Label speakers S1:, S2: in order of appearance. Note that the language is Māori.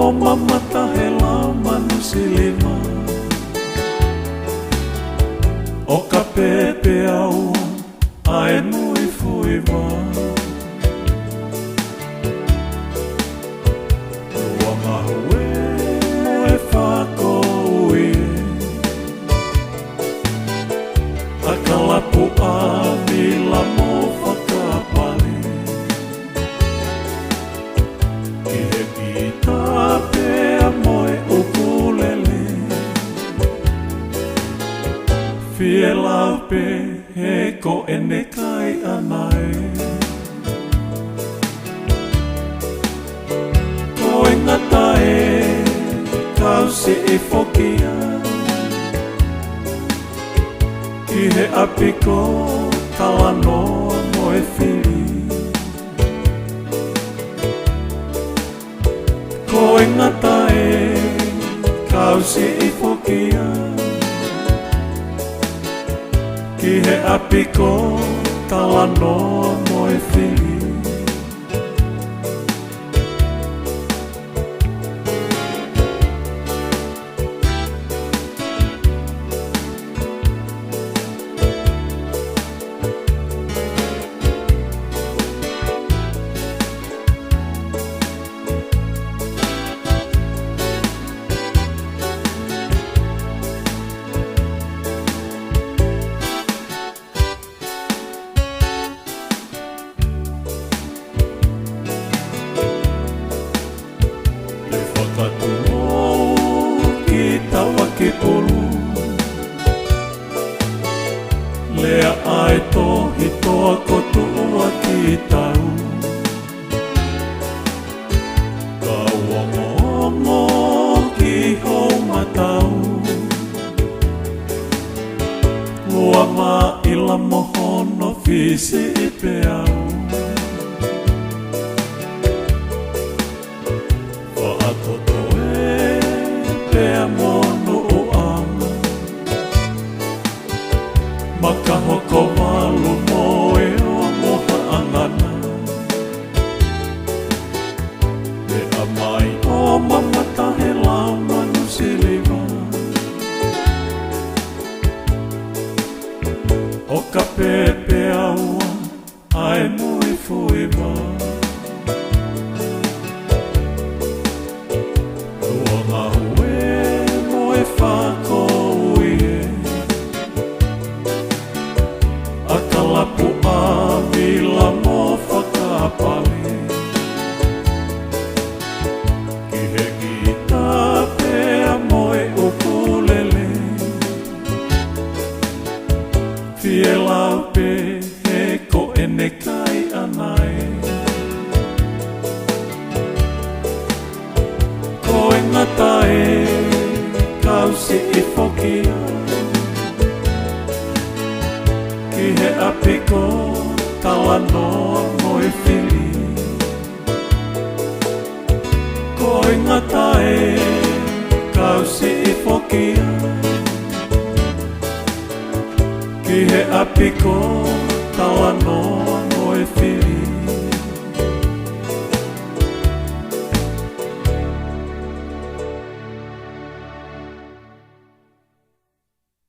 S1: o mamata he la manusilima o ka pepe au ae nui fui wā Ua mahue mo e whako ui A ka lapu a mila mo whakapali Ki he pita pea moe ukulele Fie lau pe he ko ene kai anai Ko e ngata e kau si i fokia Ki he apiko talanoa mo e whiri Ko e ngata e kau si i fokia Ki he apiko talanoa mo e whiri Ki polu Lea ai tohi toa kotua ki tau Ka uongo ki hou matau Lua ma ila mohono fisi i peau Whaatoto e pea mono Maka hoko walu mo e o moha angana Me amai o mamata he lau manusiliwa O ka pepe aua ae nui fuiwa Lua ngahue mo e whako Lapu a mila mo whakapali Ki he gita pea moe ukulele Fie lau pe he ko ene kai anai Ko e ngata e kau si i fokia Ki he apiko talanoa mo e whiri Ko e ngata e kau si i fokia Ki he apiko talanoa mo e whiri